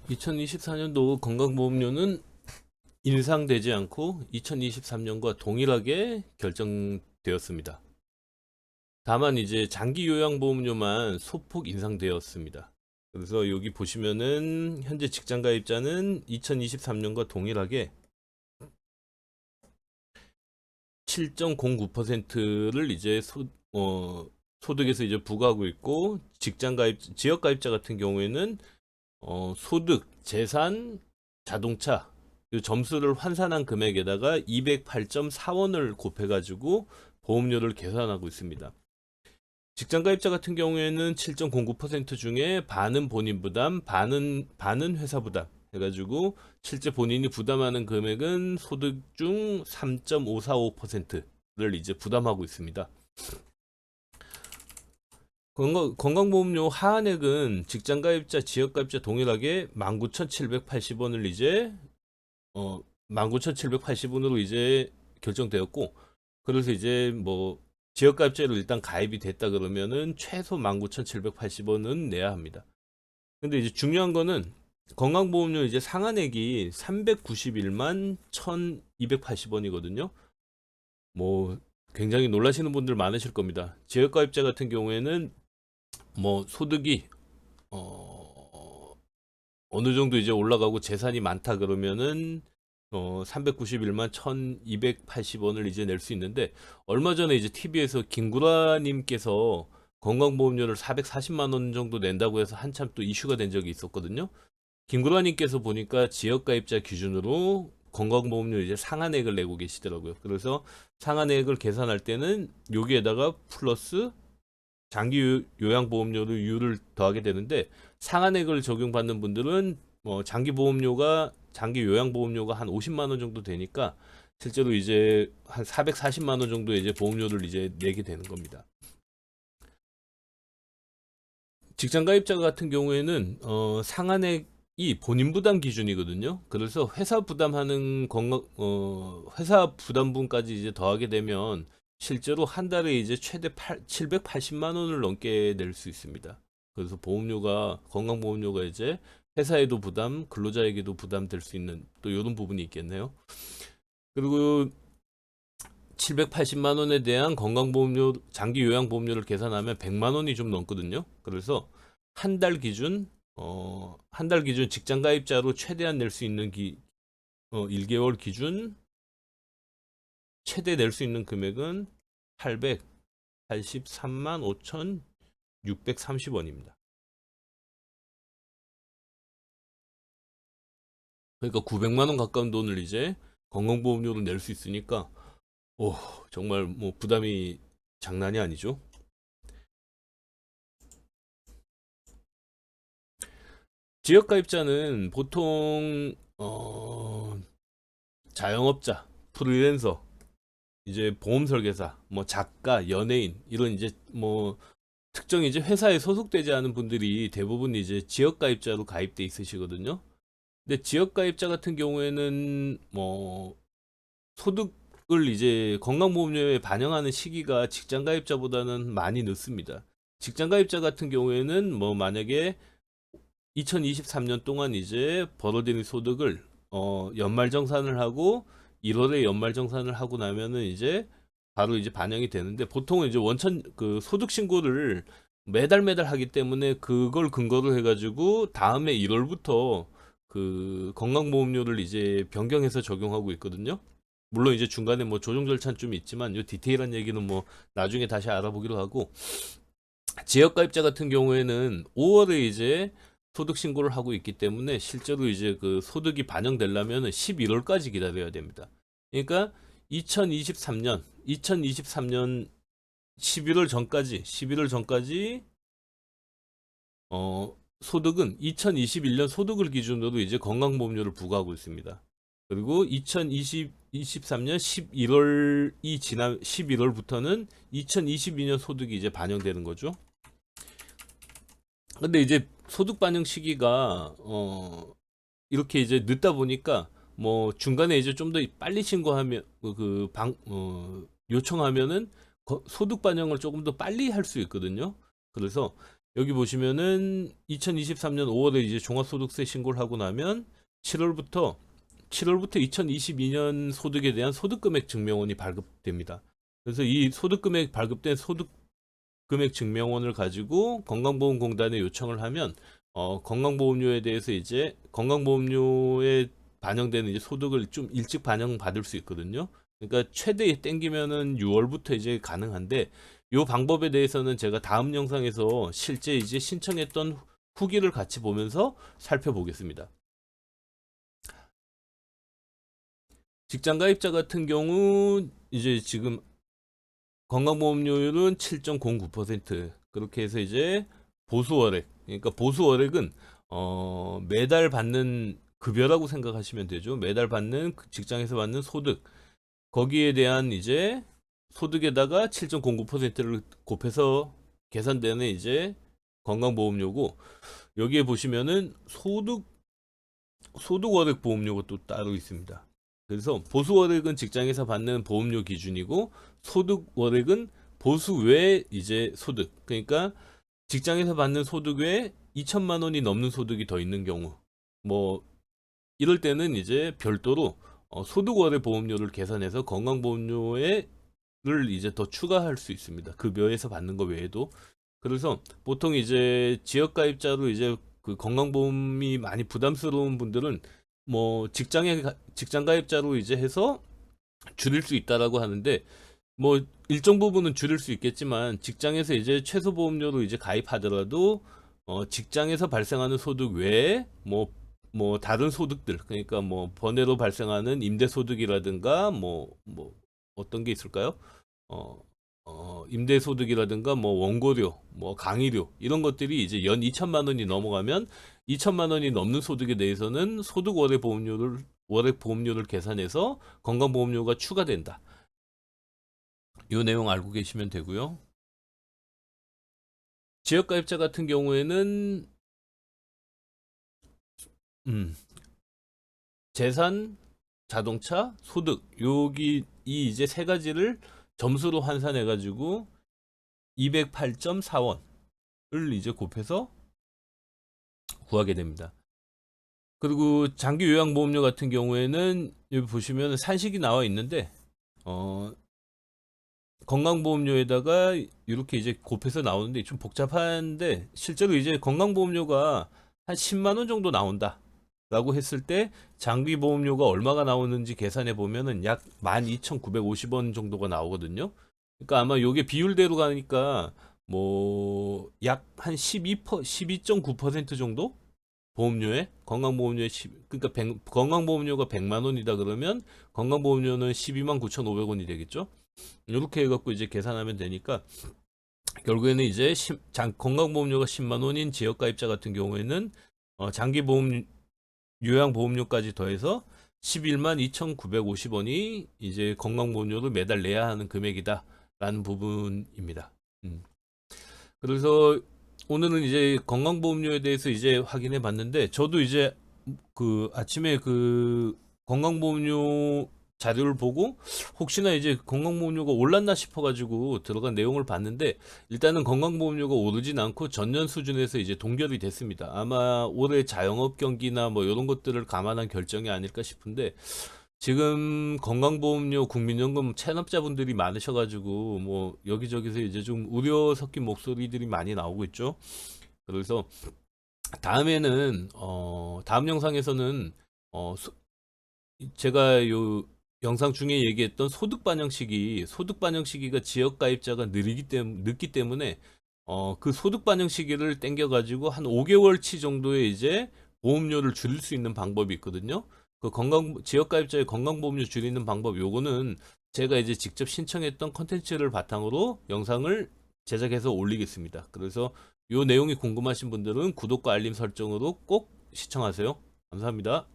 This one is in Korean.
2024년도 건강보험료는 인상되지 않고 2023년과 동일하게 결정되었습니다. 다만 이제 장기요양보험료만 소폭 인상되었습니다. 그래서 여기 보시면은 현재 직장가입자는 2023년과 동일하게 7.09%를 이제 소득에서 이제 부과하고 있고, 지역가입자 같은 경우에는 소득, 재산, 자동차 이 점수를 환산한 금액에다가 208.4원을 곱해가지고 보험료를 계산하고 있습니다. 직장가입자 같은 경우에는 7.09% 중에 반은 본인 부담, 반은 회사 부담 해가지고 실제 본인이 부담하는 금액은 소득 중 3.545%를 이제 부담하고 있습니다. 건강보험료 하한액은 직장가입자, 지역가입자 동일하게 19,780원을 이제 19,780원으로 이제 결정되었고, 그래서 이제 뭐 지역가입자로 일단 가입이 됐다 그러면은 최소 19,780원은 내야 합니다. 근데 이제 중요한 거는 건강보험료 이제 상한액이 391만 1,280원이거든요. 뭐 굉장히 놀라시는 분들 많으실 겁니다. 지역가입자 같은 경우에는 뭐 소득이 어느 정도 이제 올라가고 재산이 많다 그러면은 391만 1,280원을 이제 낼 수 있는데, 얼마 전에 이제 TV에서 김구라님께서 건강보험료를 440만 원 정도 낸다고 해서 한참 또 이슈가 된 적이 있었거든요. 김구라님께서 보니까 지역가입자 기준으로 건강보험료 이제 상한액을 내고 계시더라고요. 그래서 상한액을 계산할 때는 여기에다가 플러스 장기 요양보험료를 더하게 되는데, 상한액을 적용받는 분들은 장기 요양보험료가 한 50만 원 정도 되니까 실제로 이제 한 440만 원 정도 이제 보험료를 이제 내게 되는 겁니다. 직장가입자 같은 경우에는 상한액이 본인 부담 기준이거든요. 그래서 회사 부담분까지 이제 더하게 되면 실제로 한 달에 이제 최대 780만 원을 넘게 낼 수 있습니다. 그래서 건강보험료가 이제 회사에도 부담, 근로자에게도 부담될 수 있는 또 이런 부분이 있겠네요. 그리고 780만 원에 대한 장기 요양보험료를 계산하면 100만 원이 좀 넘거든요. 그래서 한 달 기준, 한 달 기준 직장 가입자로 최대한 낼 수 있는 1개월 기준 최대 낼 수 있는 금액은 883만 5,630원입니다. 그러니까 900만 원 가까운 돈을 이제 건강보험료로 낼 수 있으니까, 오, 정말 뭐 부담이 장난이 아니죠. 지역가입자는 보통 자영업자, 프리랜서, 이제 보험 설계사, 뭐 작가, 연예인 이런 이제 뭐 특정 이제 회사에 소속되지 않은 분들이 대부분 이제 지역가입자로 가입돼 있으시거든요. 근데 지역가입자 같은 경우에는 뭐 소득을 이제 건강보험료에 반영하는 시기가 직장가입자보다는 많이 늦습니다. 직장가입자 같은 경우에는 뭐 만약에 2023년 동안 이제 벌어들인 소득을 연말정산을 하고 1월에 연말정산을 하고 나면은 이제 바로 이제 반영이 되는데, 보통은 이제 소득 신고를 매달 매달 하기 때문에 그걸 근거로 해가지고 다음해 1월부터 그 건강보험료를 이제 변경해서 적용하고 있거든요. 물론 이제 중간에 뭐 조정 절차는 좀 있지만 이 디테일한 얘기는 뭐 나중에 다시 알아보기로 하고, 지역가입자 같은 경우에는 5월에 이제 소득 신고를 하고 있기 때문에 실제로 이제 그 소득이 반영되려면 11월까지 기다려야 됩니다. 그러니까 2023년 11월 전까지 소득은 2021년 소득을 기준으로 이제 건강보험료를 부과하고 있습니다. 그리고 2023년 11월부터는 2022년 소득이 이제 반영되는 거죠. 근데 이제 소득 반영 시기가 이렇게 이제 늦다 보니까 뭐 중간에 이제 좀 더 빨리 신고하면 요청하면은 소득 반영을 조금 더 빨리 할 수 있거든요. 그래서 여기 보시면은 2023년 5월에 이제 종합소득세 신고를 하고 나면 7월부터 2022년 소득에 대한 소득금액 증명원이 발급됩니다. 그래서 이 소득금액 발급된 소득금액 증명원을 가지고 건강보험공단에 요청을 하면 건강보험료에 대해서 이제 건강보험료에 반영되는 이제 소득을 좀 일찍 반영받을 수 있거든요. 그러니까 최대 땡기면은 6월부터 이제 가능한데 이 방법에 대해서는 제가 다음 영상에서 실제 이제 신청했던 후기를 같이 보면서 살펴보겠습니다. 직장 가입자 같은 경우 이제 지금 건강보험료율은 7.09%, 그렇게 해서 이제 보수월액, 그러니까 보수월액은 매달 받는 급여라고 생각하시면 되죠. 매달 받는 직장에서 받는 소득, 거기에 대한 이제 소득에다가 7.09%를 곱해서 계산되는 이제 건강보험료고, 여기에 보시면은 소득월액 보험료가 또 따로 있습니다. 그래서 보수월액은 직장에서 받는 보험료 기준이고, 소득월액은 보수 외 이제 소득, 그러니까 직장에서 받는 소득 외에 2천만 원이 넘는 소득이 더 있는 경우, 뭐 이럴 때는 이제 별도로 소득월의 보험료를 계산해서 건강보험료를 이제 더 추가할 수 있습니다. 급여에서 받는 거 외에도. 그래서 보통 이제 지역가입자로 이제 그 건강보험이 많이 부담스러운 분들은 뭐 직장가입자로 이제 해서 줄일 수 있다라고 하는데, 뭐 일정 부분은 줄일 수 있겠지만 직장에서 이제 최소보험료로 이제 가입하더라도 직장에서 발생하는 소득 외에 뭐 다른 소득들, 그러니까 뭐 번외로 발생하는 임대소득이라든가 뭐 어떤 게 있을까요? 임대소득이라든가 뭐 원고료, 뭐 강의료, 이런 것들이 이제 연 2천만 원이 넘어가면 2천만 원이 넘는 소득에 대해서는 소득 월액 보험료를 계산해서 건강보험료가 추가된다. 이 내용 알고 계시면 되고요. 지역가입자 같은 경우에는 재산, 자동차, 소득, 여기 이 이제 세 가지를 점수로 환산해 가지고 208.4원을 이제 곱해서 구하게 됩니다. 그리고 장기 요양보험료 같은 경우에는 여기 보시면 산식이 나와 있는데 건강보험료에다가 이렇게 이제 곱해서 나오는데 좀 복잡한데, 실제로 이제 건강보험료가 한 10만 원 정도 나온다 라고 했을 때 장기보험료가 얼마가 나오는지 계산해 보면은 약 12,950원 정도가 나오거든요. 그러니까 아마 요게 비율대로 가니까 뭐 약 한 12.9% 정도 보험료에, 건강보험료에 그러니까 건강보험료가 100만 원이다 그러면 건강보험료는 12만 9,500원이 되겠죠. 이렇게 해갖고 이제 계산하면 되니까 결국에는 이제 건강보험료가 10만 원인 지역가입자 같은 경우에는 장기보험 요양보험료까지 더해서 11만 2,950원이 이제 건강보험료를 매달 내야 하는 금액이다라는 부분입니다. 그래서 오늘은 이제 건강보험료에 대해서 이제 확인해 봤는데, 저도 이제 그 아침에 그 건강보험료 자료를 보고 혹시나 이제 건강보험료가 올랐나 싶어가지고 들어간 내용을 봤는데, 일단은 건강보험료가 오르진 않고 전년 수준에서 이제 동결이 됐습니다. 아마 올해 자영업 경기나 뭐 이런 것들을 감안한 결정이 아닐까 싶은데, 지금 건강보험료 국민연금 체납자분들이 많으셔가지고 뭐 여기저기서 이제 좀 우려 섞인 목소리들이 많이 나오고 있죠. 그래서 다음에는 다음 영상에서는 제가 요 영상 중에 얘기했던 소득 반영 시기가 지역 가입자가 늦기 때문에 그 소득 반영 시기를 땡겨 가지고 한 5개월치 정도의 이제 보험료를 줄일 수 있는 방법이 있거든요. 그 지역 가입자의 건강보험료 줄이는 방법, 요거는 제가 이제 직접 신청했던 컨텐츠를 바탕으로 영상을 제작해서 올리겠습니다. 그래서 요 내용이 궁금하신 분들은 구독과 알림 설정으로 꼭 시청하세요. 감사합니다.